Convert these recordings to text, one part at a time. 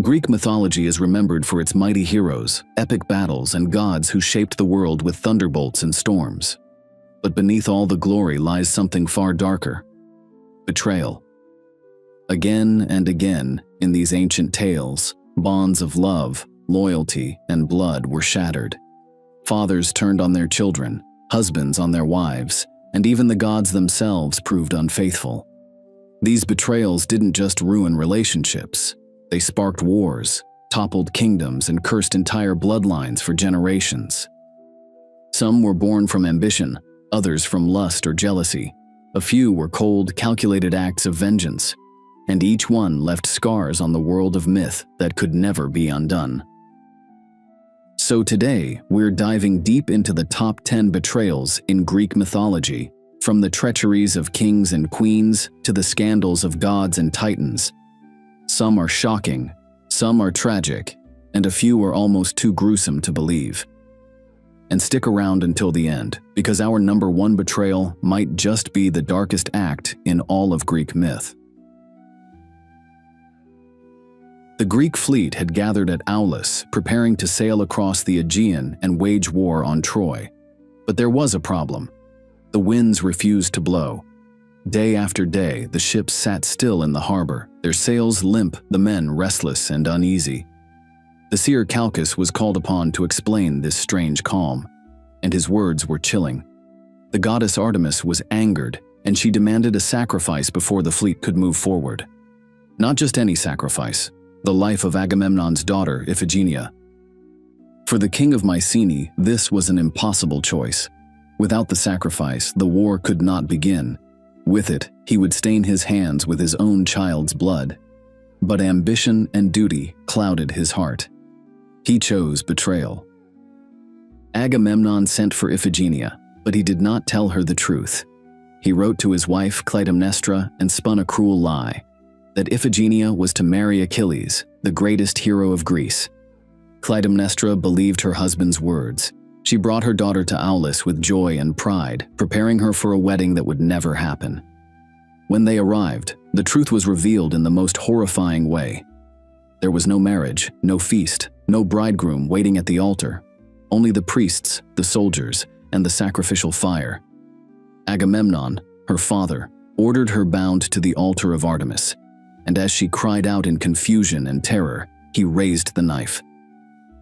Greek mythology is remembered for its mighty heroes, epic battles, and gods who shaped the world with thunderbolts and storms. But beneath all the glory lies something far darker: betrayal. Again and again, in these ancient tales, bonds of love, loyalty, and blood were shattered. Fathers turned on their children, husbands on their wives, and even the gods themselves proved unfaithful. These betrayals didn't just ruin relationships. They sparked wars, toppled kingdoms, and cursed entire bloodlines for generations. Some were born from ambition, others from lust or jealousy. A few were cold, calculated acts of vengeance, and each one left scars on the world of myth that could never be undone. So today, we're diving deep into the top 10 betrayals in Greek mythology, from the treacheries of kings and queens to the scandals of gods and titans. Some are shocking, some are tragic, and a few are almost too gruesome to believe. And stick around until the end, because our number one betrayal might just be the darkest act in all of Greek myth. The Greek fleet had gathered at Aulis, preparing to sail across the Aegean and wage war on Troy. But there was a problem. The winds refused to blow. Day after day, the ships sat still in the harbor, their sails limp, the men restless and uneasy. The seer Calchas was called upon to explain this strange calm, and his words were chilling. The goddess Artemis was angered, and she demanded a sacrifice before the fleet could move forward. Not just any sacrifice, the life of Agamemnon's daughter, Iphigenia. For the king of Mycenae, this was an impossible choice. Without the sacrifice, the war could not begin. With it, he would stain his hands with his own child's blood. But ambition and duty clouded his heart. He chose betrayal. Agamemnon sent for Iphigenia, but he did not tell her the truth. He wrote to his wife Clytemnestra and spun a cruel lie, that Iphigenia was to marry Achilles, the greatest hero of Greece. Clytemnestra believed her husband's words. She brought her daughter to Aulis with joy and pride, preparing her for a wedding that would never happen. When they arrived, the truth was revealed in the most horrifying way. There was no marriage, no feast, no bridegroom waiting at the altar, only the priests, the soldiers, and the sacrificial fire. Agamemnon, her father, ordered her bound to the altar of Artemis, and as she cried out in confusion and terror, he raised the knife.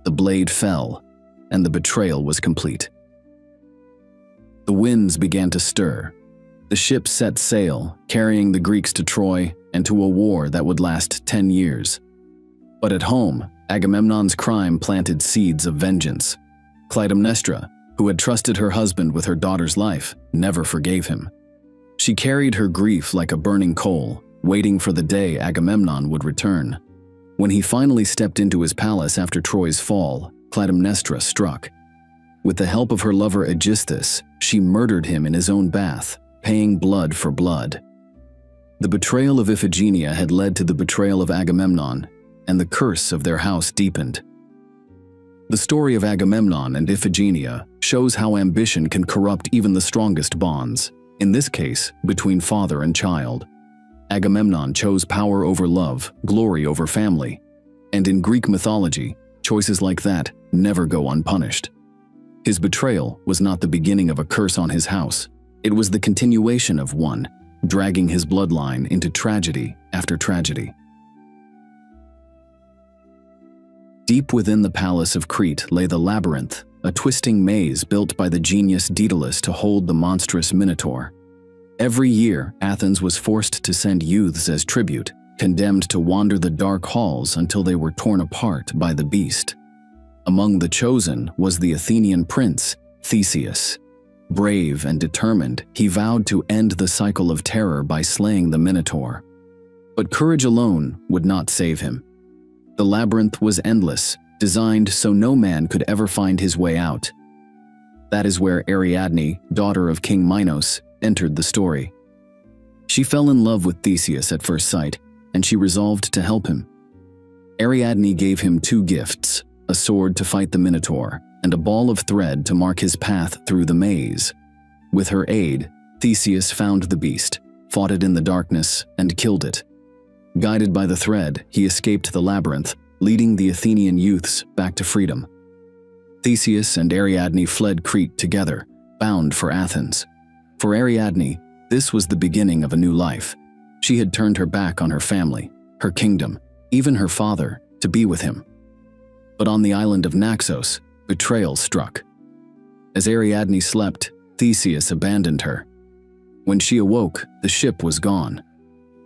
The blade fell, and the betrayal was complete. The winds began to stir. The ships set sail, carrying the Greeks to Troy and to a war that would last 10 years. But at home, Agamemnon's crime planted seeds of vengeance. Clytemnestra, who had trusted her husband with her daughter's life, never forgave him. She carried her grief like a burning coal, waiting for the day Agamemnon would return. When he finally stepped into his palace after Troy's fall, Clytemnestra struck. With the help of her lover Aegisthus, she murdered him in his own bath, paying blood for blood. The betrayal of Iphigenia had led to the betrayal of Agamemnon, and the curse of their house deepened. The story of Agamemnon and Iphigenia shows how ambition can corrupt even the strongest bonds, in this case, between father and child. Agamemnon chose power over love, glory over family, and in Greek mythology, choices like that never go unpunished. His betrayal was not the beginning of a curse on his house. It was the continuation of one, dragging his bloodline into tragedy after tragedy. Deep within the palace of Crete lay the labyrinth, a twisting maze built by the genius Daedalus to hold the monstrous Minotaur. Every year, Athens was forced to send youths as tribute, condemned to wander the dark halls until they were torn apart by the beast. Among the chosen was the Athenian prince, Theseus. Brave and determined, he vowed to end the cycle of terror by slaying the Minotaur. But courage alone would not save him. The labyrinth was endless, designed so no man could ever find his way out. That is where Ariadne, daughter of King Minos, entered the story. She fell in love with Theseus at first sight, and she resolved to help him. Ariadne gave him two gifts, a sword to fight the Minotaur, and a ball of thread to mark his path through the maze. With her aid, Theseus found the beast, fought it in the darkness, and killed it. Guided by the thread, he escaped the labyrinth, leading the Athenian youths back to freedom. Theseus and Ariadne fled Crete together, bound for Athens. For Ariadne, this was the beginning of a new life. She had turned her back on her family, her kingdom, even her father, to be with him. But on the island of Naxos, betrayal struck. As Ariadne slept, Theseus abandoned her. When she awoke, the ship was gone,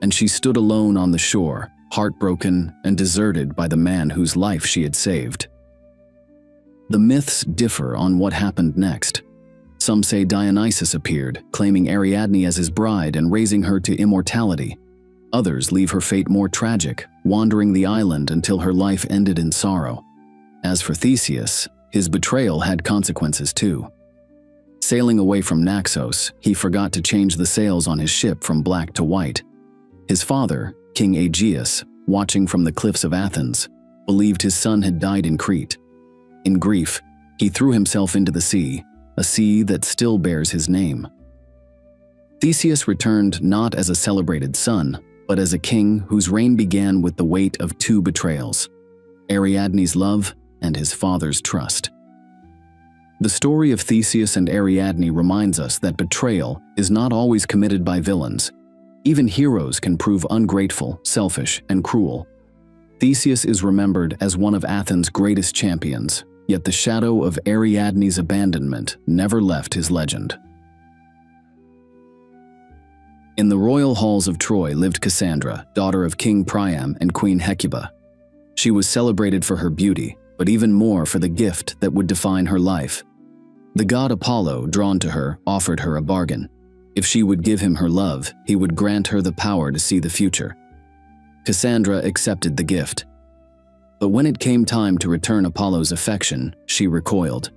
and she stood alone on the shore, heartbroken and deserted by the man whose life she had saved. The myths differ on what happened next. Some say Dionysus appeared, claiming Ariadne as his bride and raising her to immortality. Others leave her fate more tragic, wandering the island until her life ended in sorrow. As for Theseus, his betrayal had consequences too. Sailing away from Naxos, he forgot to change the sails on his ship from black to white. His father, King Aegeus, watching from the cliffs of Athens, believed his son had died in Crete. In grief, he threw himself into the sea, a sea that still bears his name. Theseus returned not as a celebrated son, but as a king whose reign began with the weight of two betrayals: Ariadne's love and his father's trust. The story of Theseus and Ariadne reminds us that betrayal is not always committed by villains. Even heroes can prove ungrateful, selfish, and cruel. Theseus is remembered as one of Athens' greatest champions, yet the shadow of Ariadne's abandonment never left his legend. In the royal halls of Troy lived Cassandra, daughter of King Priam and Queen Hecuba. She was celebrated for her beauty, but even more for the gift that would define her life. The god Apollo, drawn to her, offered her a bargain. If she would give him her love, he would grant her the power to see the future. Cassandra accepted the gift. But when it came time to return Apollo's affection, she recoiled.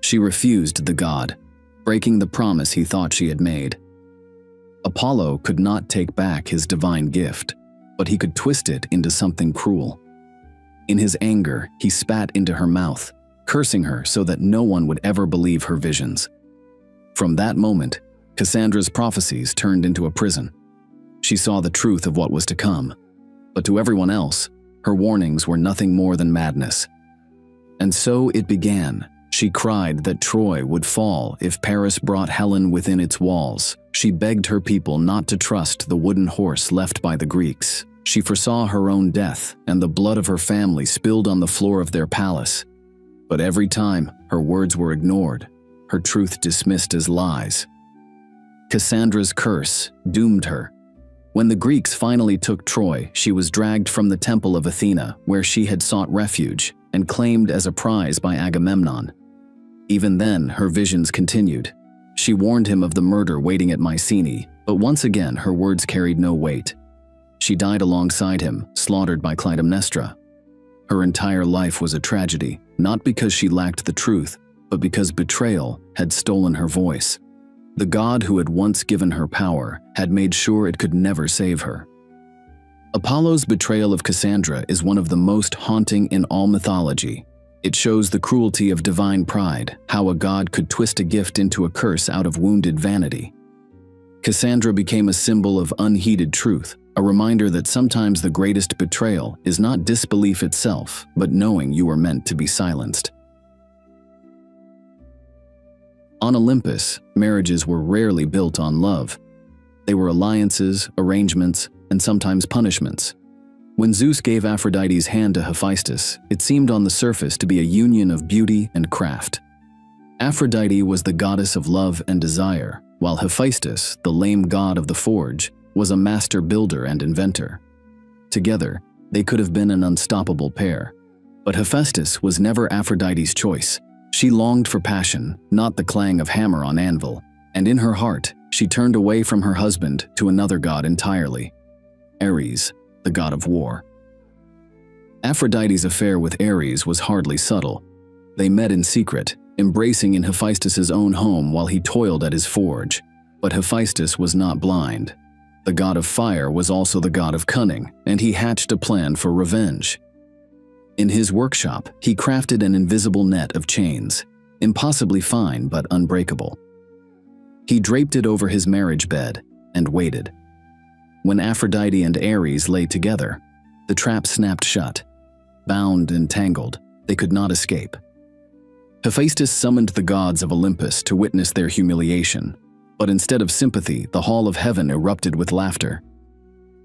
She refused the god, breaking the promise he thought she had made. Apollo could not take back his divine gift, but he could twist it into something cruel. In his anger, he spat into her mouth, cursing her so that no one would ever believe her visions. From that moment, Cassandra's prophecies turned into a prison. She saw the truth of what was to come, but to everyone else, her warnings were nothing more than madness. And so it began. She cried that Troy would fall if Paris brought Helen within its walls. She begged her people not to trust the wooden horse left by the Greeks. She foresaw her own death and the blood of her family spilled on the floor of their palace. But every time, her words were ignored, her truth dismissed as lies. Cassandra's curse doomed her. When the Greeks finally took Troy, she was dragged from the temple of Athena, where she had sought refuge, and claimed as a prize by Agamemnon. Even then, her visions continued. She warned him of the murder waiting at Mycenae, but once again her words carried no weight. She died alongside him, slaughtered by Clytemnestra. Her entire life was a tragedy, not because she lacked the truth, but because betrayal had stolen her voice. The god who had once given her power had made sure it could never save her. Apollo's betrayal of Cassandra is one of the most haunting in all mythology. It shows the cruelty of divine pride, how a god could twist a gift into a curse out of wounded vanity. Cassandra became a symbol of unheeded truth, a reminder that sometimes the greatest betrayal is not disbelief itself, but knowing you are meant to be silenced. On Olympus, marriages were rarely built on love. They were alliances, arrangements, and sometimes punishments. When Zeus gave Aphrodite's hand to Hephaestus, it seemed on the surface to be a union of beauty and craft. Aphrodite was the goddess of love and desire, while Hephaestus, the lame god of the forge, was a master builder and inventor. Together, they could have been an unstoppable pair. But Hephaestus was never Aphrodite's choice. She longed for passion, not the clang of hammer on anvil, and in her heart, she turned away from her husband to another god entirely, Ares, the god of war. Aphrodite's affair with Ares was hardly subtle. They met in secret, embracing in Hephaestus's own home while he toiled at his forge. But Hephaestus was not blind. The god of fire was also the god of cunning, and he hatched a plan for revenge. In his workshop, he crafted an invisible net of chains, impossibly fine but unbreakable. He draped it over his marriage bed and waited. When Aphrodite and Ares lay together, the trap snapped shut. bound and tangled. They could not escape. Hephaestus summoned the gods of Olympus to witness their humiliation, but instead of sympathy, the hall of heaven erupted with laughter.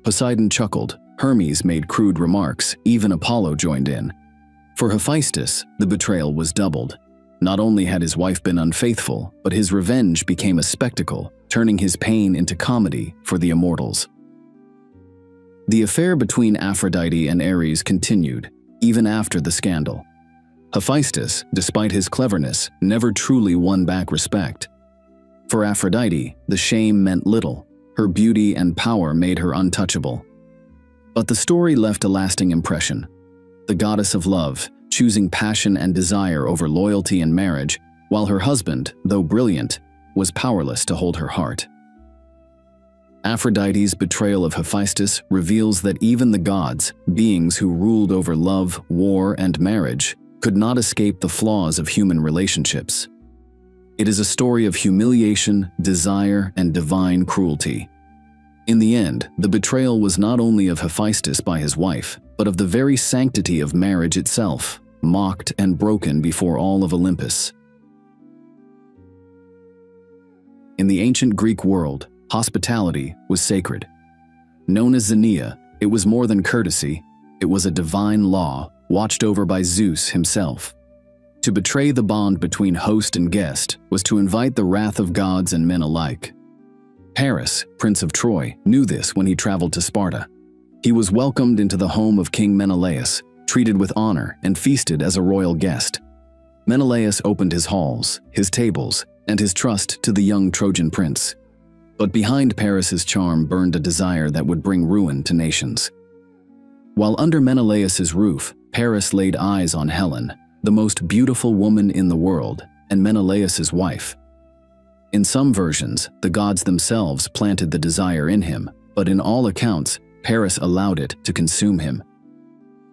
Poseidon chuckled, Hermes made crude remarks, even Apollo joined in. For Hephaestus, the betrayal was doubled. Not only had his wife been unfaithful, but his revenge became a spectacle, turning his pain into comedy for the immortals. The affair between Aphrodite and Ares continued, even after the scandal. Hephaestus, despite his cleverness, never truly won back respect. For Aphrodite, the shame meant little. Her beauty and power made her untouchable. But the story left a lasting impression. The goddess of love, choosing passion and desire over loyalty and marriage, while her husband, though brilliant, was powerless to hold her heart. Aphrodite's betrayal of Hephaestus reveals that even the gods, beings who ruled over love, war, and marriage, could not escape the flaws of human relationships. It is a story of humiliation, desire, and divine cruelty. In the end, the betrayal was not only of Hephaestus by his wife, but of the very sanctity of marriage itself, mocked and broken before all of Olympus. In the ancient Greek world, hospitality was sacred. Known as Xenia, it was more than courtesy, it was a divine law watched over by Zeus himself. To betray the bond between host and guest was to invite the wrath of gods and men alike. Paris, Prince of Troy, knew this when he traveled to Sparta. He was welcomed into the home of King Menelaus, treated with honor, and feasted as a royal guest. Menelaus opened his halls, his tables, and his trust to the young Trojan prince. But behind Paris's charm burned a desire that would bring ruin to nations. While under Menelaus's roof, Paris laid eyes on Helen, the most beautiful woman in the world, and Menelaus's wife. In some versions, the gods themselves planted the desire in him, but in all accounts, Paris allowed it to consume him.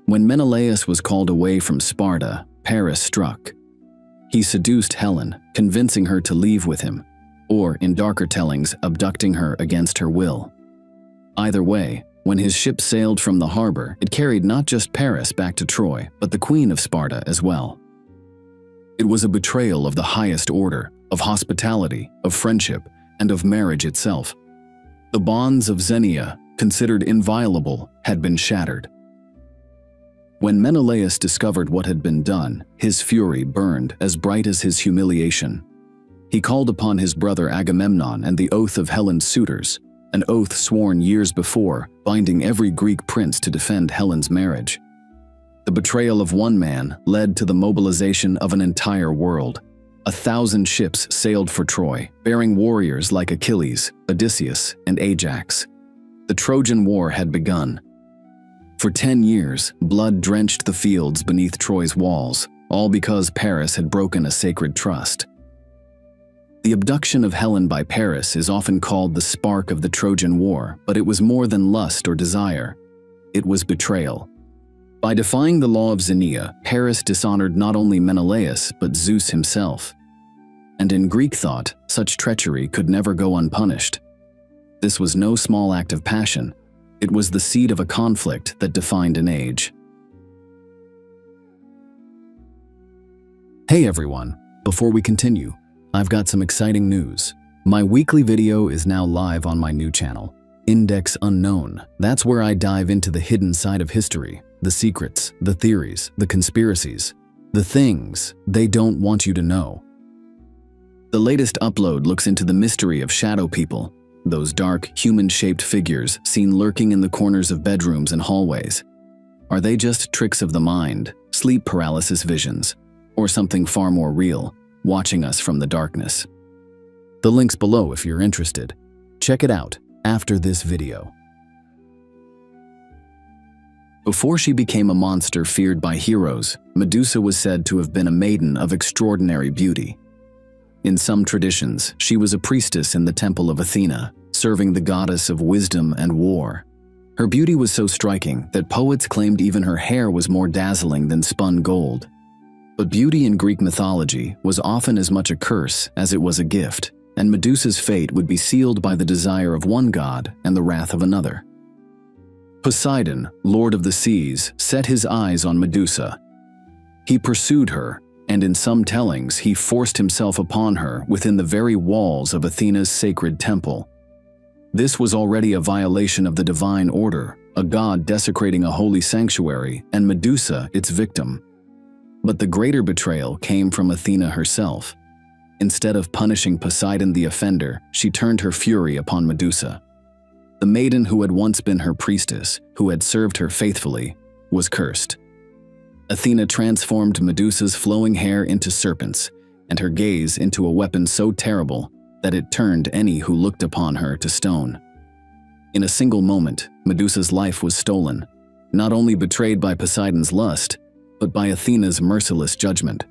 When Menelaus was called away from Sparta, Paris struck. He seduced Helen, convincing her to leave with him, or, in darker tellings, abducting her against her will. Either way, when his ship sailed from the harbor, it carried not just Paris back to Troy, but the Queen of Sparta as well. It was a betrayal of the highest order, of hospitality, of friendship, and of marriage itself. The bonds of Xenia, considered inviolable, had been shattered. When Menelaus discovered what had been done, his fury burned as bright as his humiliation. He called upon his brother Agamemnon and the oath of Helen's suitors, an oath sworn years before, binding every Greek prince to defend Helen's marriage. The betrayal of one man led to the mobilization of an entire world. 1,000 ships sailed for Troy, bearing warriors like Achilles, Odysseus, and Ajax. The Trojan War had begun. For 10 years, blood drenched the fields beneath Troy's walls, all because Paris had broken a sacred trust. The abduction of Helen by Paris is often called the spark of the Trojan War, but it was more than lust or desire. It was betrayal. By defying the law of Xenia, Paris dishonored not only Menelaus, but Zeus himself. And in Greek thought, such treachery could never go unpunished. This was no small act of passion. It was the seed of a conflict that defined an age. Hey everyone, before we continue, I've got some exciting news. My weekly video is now live on my new channel, Index Unknown. That's where I dive into the hidden side of history, the secrets, the theories, the conspiracies, the things they don't want you to know. The latest upload looks into the mystery of shadow people, those dark, human-shaped figures seen lurking in the corners of bedrooms and hallways. Are they just tricks of the mind, sleep paralysis visions, or something far more real, watching us from the darkness? The link's below if you're interested. Check it out after this video. Before she became a monster feared by heroes, Medusa was said to have been a maiden of extraordinary beauty. In some traditions, she was a priestess in the temple of Athena, serving the goddess of wisdom and war. Her beauty was so striking that poets claimed even her hair was more dazzling than spun gold. But beauty in Greek mythology was often as much a curse as it was a gift, and Medusa's fate would be sealed by the desire of one god and the wrath of another. Poseidon, lord of the seas, set his eyes on Medusa. He pursued her, and in some tellings he forced himself upon her within the very walls of Athena's sacred temple. This was already a violation of the divine order, a god desecrating a holy sanctuary, and Medusa its victim. But the greater betrayal came from Athena herself. Instead of punishing Poseidon the offender, she turned her fury upon Medusa. The maiden who had once been her priestess, who had served her faithfully, was cursed. Athena transformed Medusa's flowing hair into serpents, and her gaze into a weapon so terrible that it turned any who looked upon her to stone. In a single moment, Medusa's life was stolen, not only betrayed by Poseidon's lust, but by Athena's merciless judgment.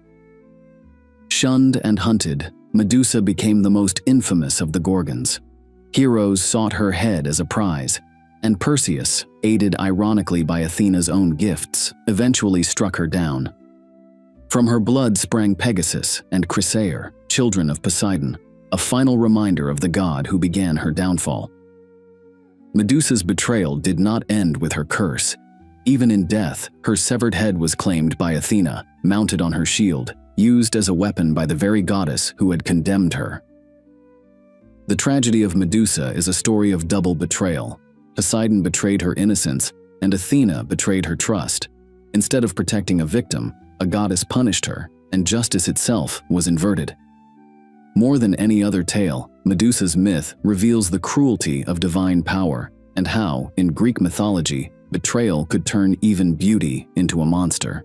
Shunned and hunted, Medusa became the most infamous of the Gorgons. Heroes sought her head as a prize, and Perseus, aided ironically by Athena's own gifts, eventually struck her down. From her blood sprang Pegasus and Chrysaor, children of Poseidon, a final reminder of the god who began her downfall. Medusa's betrayal did not end with her curse. Even in death, her severed head was claimed by Athena, mounted on her shield, used as a weapon by the very goddess who had condemned her. The tragedy of Medusa is a story of double betrayal. Poseidon betrayed her innocence, and Athena betrayed her trust. Instead of protecting a victim, a goddess punished her, and justice itself was inverted. More than any other tale, Medusa's myth reveals the cruelty of divine power and how, in Greek mythology, betrayal could turn even beauty into a monster.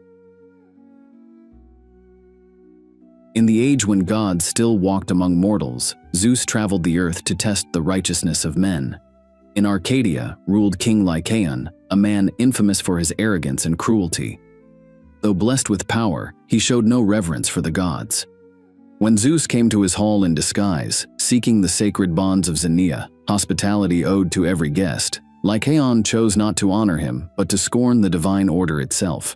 In the age when gods still walked among mortals, Zeus traveled the earth to test the righteousness of men. In Arcadia ruled King Lycaon, a man infamous for his arrogance and cruelty. Though blessed with power, he showed no reverence for the gods. When Zeus came to his hall in disguise, seeking the sacred bonds of Xenia, hospitality owed to every guest, Lycaon chose not to honor him, but to scorn the divine order itself.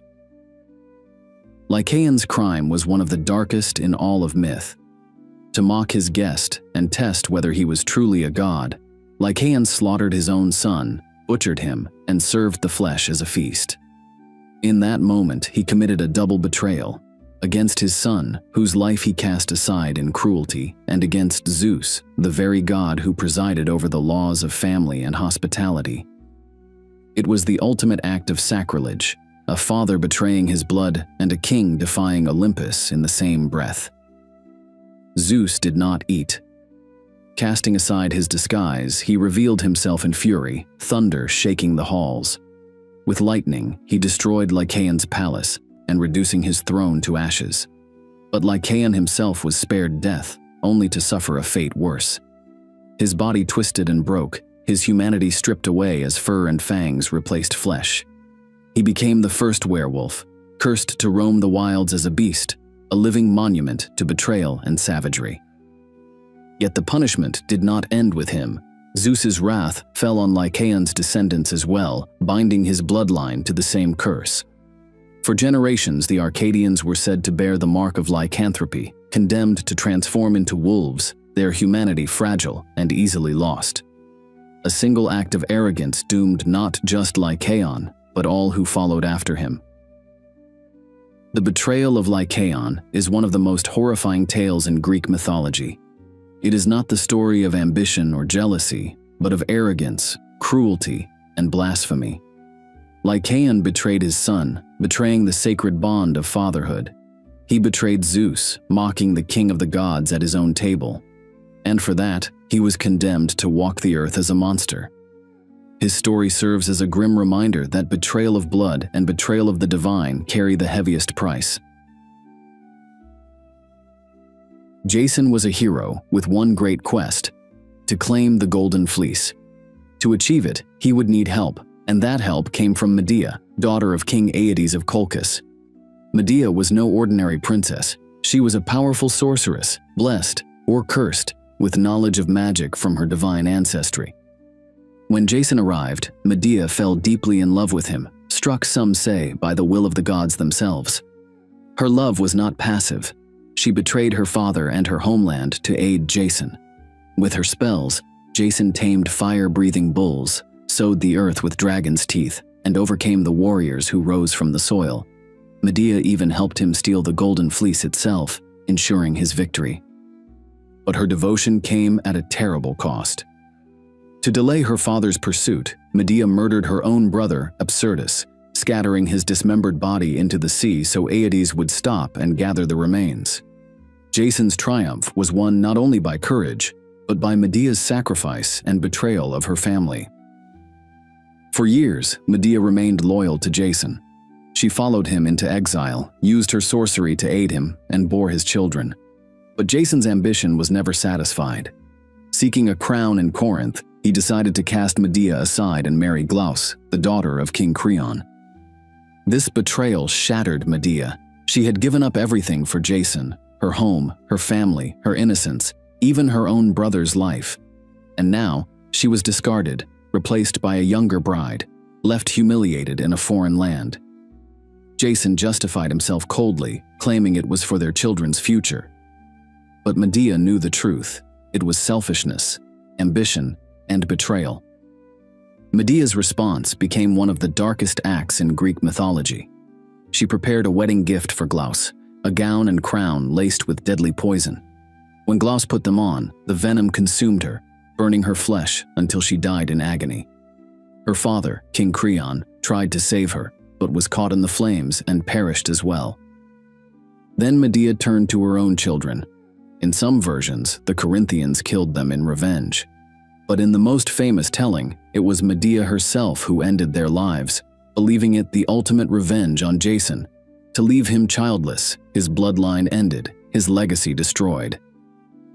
Lycaon's crime was one of the darkest in all of myth. To mock his guest and test whether he was truly a god, Lycaon slaughtered his own son, butchered him, and served the flesh as a feast. In that moment, he committed a double betrayal, against his son, whose life he cast aside in cruelty, and against Zeus, the very god who presided over the laws of family and hospitality. It was the ultimate act of sacrilege, a father betraying his blood and a king defying Olympus in the same breath. Zeus did not eat. Casting aside his disguise, he revealed himself in fury, thunder shaking the halls. With lightning, he destroyed Lycaon's palace, and reducing his throne to ashes. But Lycaon himself was spared death, only to suffer a fate worse. His body twisted and broke, his humanity stripped away as fur and fangs replaced flesh. He became the first werewolf, cursed to roam the wilds as a beast, a living monument to betrayal and savagery. Yet the punishment did not end with him. Zeus's wrath fell on Lycaon's descendants as well, binding his bloodline to the same curse. For generations, the Arcadians were said to bear the mark of lycanthropy, condemned to transform into wolves, their humanity fragile and easily lost. A single act of arrogance doomed not just Lycaon, but all who followed after him. The betrayal of Lycaon is one of the most horrifying tales in Greek mythology. It is not the story of ambition or jealousy, but of arrogance, cruelty, and blasphemy. Lycaon betrayed his son, betraying the sacred bond of fatherhood. He betrayed Zeus, mocking the king of the gods at his own table. And for that, he was condemned to walk the earth as a monster. His story serves as a grim reminder that betrayal of blood and betrayal of the divine carry the heaviest price. Jason was a hero with one great quest: to claim the Golden Fleece. To achieve it, he would need help, and that help came from Medea, daughter of King Aeetes of Colchis. Medea was no ordinary princess. She was a powerful sorceress, blessed or cursed, with knowledge of magic from her divine ancestry. When Jason arrived, Medea fell deeply in love with him, struck, some say, by the will of the gods themselves. Her love was not passive. She betrayed her father and her homeland to aid Jason. With her spells, Jason tamed fire-breathing bulls, sowed the earth with dragon's teeth, and overcame the warriors who rose from the soil. Medea even helped him steal the golden fleece itself, ensuring his victory. But her devotion came at a terrible cost. To delay her father's pursuit, Medea murdered her own brother, Absyrtus, scattering his dismembered body into the sea so Aides would stop and gather the remains. Jason's triumph was won not only by courage, but by Medea's sacrifice and betrayal of her family. For years, Medea remained loyal to Jason. She followed him into exile, used her sorcery to aid him, and bore his children. But Jason's ambition was never satisfied. Seeking a crown in Corinth, he decided to cast Medea aside and marry Glauce, the daughter of King Creon. This betrayal shattered Medea. She had given up everything for Jason, her home, her family, her innocence, even her own brother's life. And now, she was discarded, replaced by a younger bride, left humiliated in a foreign land. Jason justified himself coldly, claiming it was for their children's future. But Medea knew the truth. It was selfishness, ambition, and betrayal. Medea's response became one of the darkest acts in Greek mythology. She prepared a wedding gift for Glauce, a gown and crown laced with deadly poison. When Glauce put them on, the venom consumed her, burning her flesh until she died in agony. Her father, King Creon, tried to save her, but was caught in the flames and perished as well. Then Medea turned to her own children. In some versions, the Corinthians killed them in revenge. But in the most famous telling, it was Medea herself who ended their lives, believing it the ultimate revenge on Jason. To leave him childless, his bloodline ended, his legacy destroyed.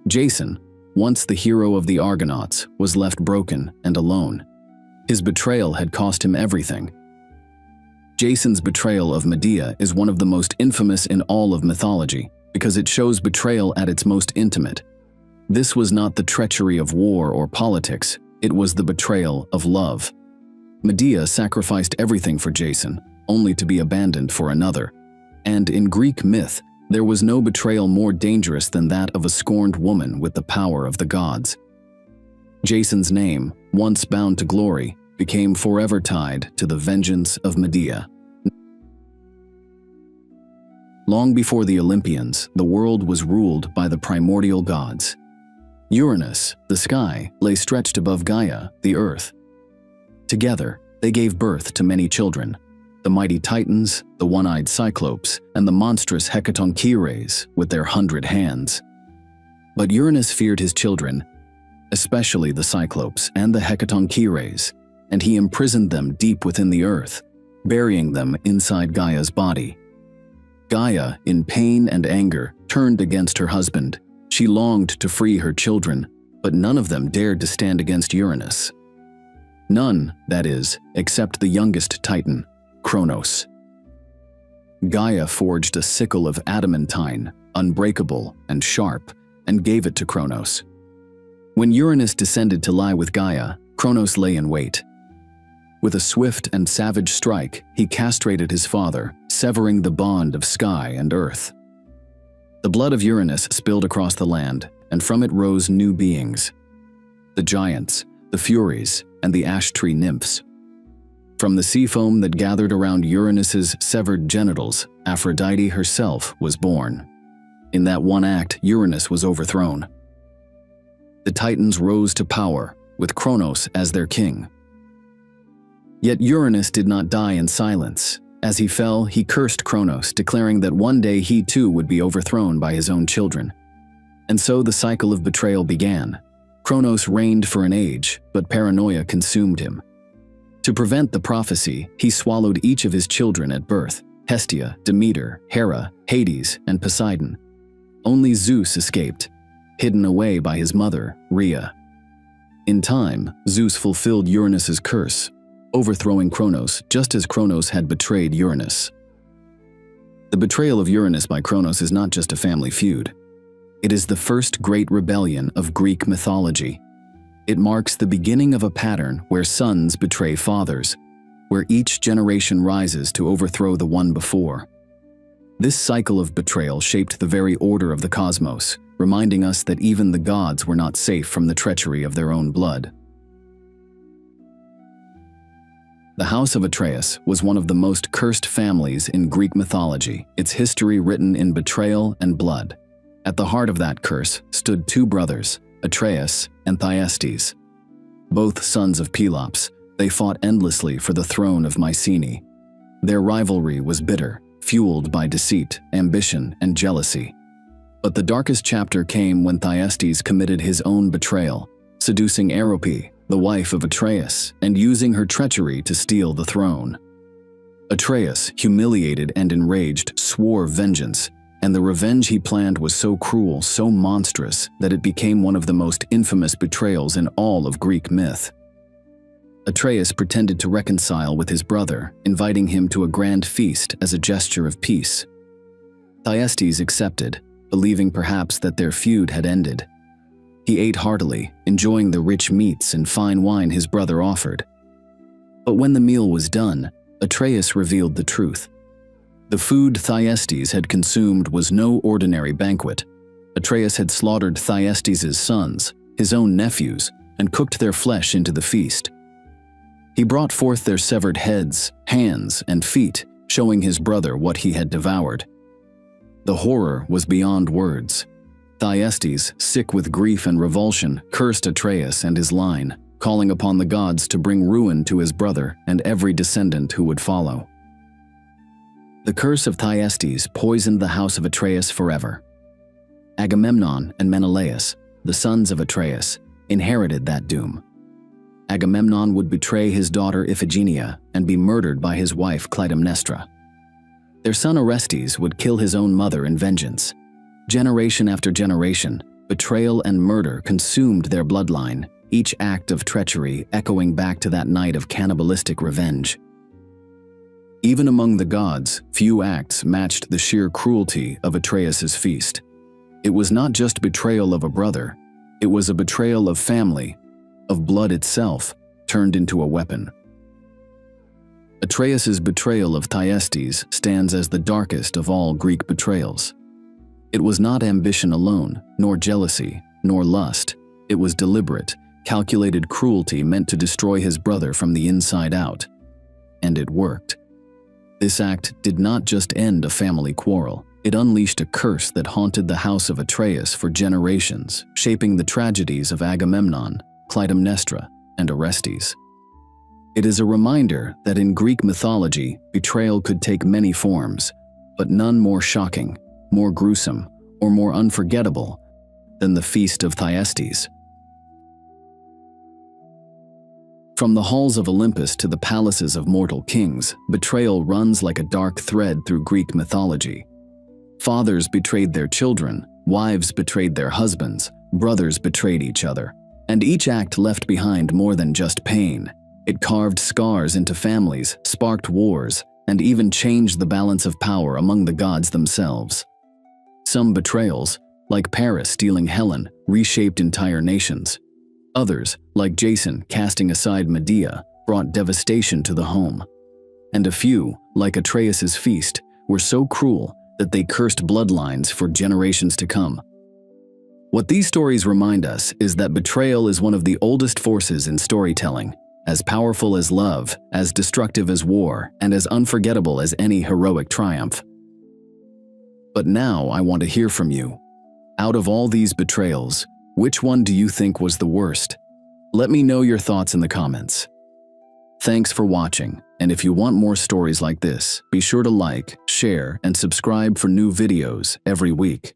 Jason, once the hero of the Argonauts, was left broken and alone. His betrayal had cost him everything. Jason's betrayal of Medea is one of the most infamous in all of mythology because it shows betrayal at its most intimate. This was not the treachery of war or politics, it was the betrayal of love. Medea sacrificed everything for Jason, only to be abandoned for another. And in Greek myth, there was no betrayal more dangerous than that of a scorned woman with the power of the gods. Jason's name, once bound to glory, became forever tied to the vengeance of Medea. Long before the Olympians, the world was ruled by the primordial gods. Uranus, the sky, lay stretched above Gaia, the earth. Together, they gave birth to many children, the mighty Titans, the one-eyed Cyclopes, and the monstrous Hecatoncheires with their 100 hands. But Uranus feared his children, especially the Cyclopes and the Hecatoncheires, and he imprisoned them deep within the earth, burying them inside Gaia's body. Gaia, in pain and anger, turned against her husband. She longed to free her children, but none of them dared to stand against Uranus. None, that is, except the youngest Titan, Kronos. Gaia forged a sickle of adamantine, unbreakable and sharp, and gave it to Kronos. When Uranus descended to lie with Gaia, Kronos lay in wait. With a swift and savage strike, he castrated his father, severing the bond of sky and earth. The blood of Uranus spilled across the land, and from it rose new beings: the giants, the Furies, and the ash tree nymphs. From the sea foam that gathered around Uranus's severed genitals, Aphrodite herself was born. In that one act, Uranus was overthrown. The Titans rose to power, with Kronos as their king. Yet Uranus did not die in silence. As he fell, he cursed Kronos, declaring that one day he too would be overthrown by his own children. And so the cycle of betrayal began. Kronos reigned for an age, but paranoia consumed him. To prevent the prophecy, he swallowed each of his children at birth: Hestia, Demeter, Hera, Hades, and Poseidon. Only Zeus escaped, hidden away by his mother, Rhea. In time, Zeus fulfilled Uranus's curse, overthrowing Kronos just as Kronos had betrayed Uranus. The betrayal of Uranus by Kronos is not just a family feud. It is the first great rebellion of Greek mythology. It marks the beginning of a pattern where sons betray fathers, where each generation rises to overthrow the one before. This cycle of betrayal shaped the very order of the cosmos, reminding us that even the gods were not safe from the treachery of their own blood. The House of Atreus was one of the most cursed families in Greek mythology, its history written in betrayal and blood. At the heart of that curse stood two brothers, Atreus and Thyestes. Both sons of Pelops, they fought endlessly for the throne of Mycenae. Their rivalry was bitter, fueled by deceit, ambition, and jealousy. But the darkest chapter came when Thyestes committed his own betrayal, seducing Arope, the wife of Atreus, and using her treachery to steal the throne. Atreus, humiliated and enraged, swore vengeance, and the revenge he planned was so cruel, so monstrous, that it became one of the most infamous betrayals in all of Greek myth. Atreus pretended to reconcile with his brother, inviting him to a grand feast as a gesture of peace. Thyestes accepted, believing perhaps that their feud had ended. He ate heartily, enjoying the rich meats and fine wine his brother offered. But when the meal was done, Atreus revealed the truth. The food Thyestes had consumed was no ordinary banquet. Atreus had slaughtered Thyestes' sons, his own nephews, and cooked their flesh into the feast. He brought forth their severed heads, hands, and feet, showing his brother what he had devoured. The horror was beyond words. Thyestes, sick with grief and revulsion, cursed Atreus and his line, calling upon the gods to bring ruin to his brother and every descendant who would follow. The curse of Thyestes poisoned the house of Atreus forever. Agamemnon and Menelaus, the sons of Atreus, inherited that doom. Agamemnon would betray his daughter Iphigenia and be murdered by his wife Clytemnestra. Their son Orestes would kill his own mother in vengeance. Generation after generation, betrayal and murder consumed their bloodline, each act of treachery echoing back to that night of cannibalistic revenge. Even among the gods, few acts matched the sheer cruelty of Atreus' feast. It was not just betrayal of a brother, it was a betrayal of family, of blood itself, turned into a weapon. Atreus' betrayal of Thyestes stands as the darkest of all Greek betrayals. It was not ambition alone, nor jealousy, nor lust. It was deliberate, calculated cruelty meant to destroy his brother from the inside out. And it worked. This act did not just end a family quarrel. It unleashed a curse that haunted the house of Atreus for generations, shaping the tragedies of Agamemnon, Clytemnestra, and Orestes. It is a reminder that in Greek mythology, betrayal could take many forms, but none more shocking, more gruesome, or more unforgettable than the Feast of Thyestes. From the halls of Olympus to the palaces of mortal kings, betrayal runs like a dark thread through Greek mythology. Fathers betrayed their children, wives betrayed their husbands, brothers betrayed each other, and each act left behind more than just pain. It carved scars into families, sparked wars, and even changed the balance of power among the gods themselves. Some betrayals, like Paris stealing Helen, reshaped entire nations. Others, like Jason casting aside Medea, brought devastation to the home. And a few, like Atreus' feast, were so cruel that they cursed bloodlines for generations to come. What these stories remind us is that betrayal is one of the oldest forces in storytelling, as powerful as love, as destructive as war, and as unforgettable as any heroic triumph. But now I want to hear from you. Out of all these betrayals, which one do you think was the worst? Let me know your thoughts in the comments. Thanks for watching, and if you want more stories like this, be sure to like, share, and subscribe for new videos every week.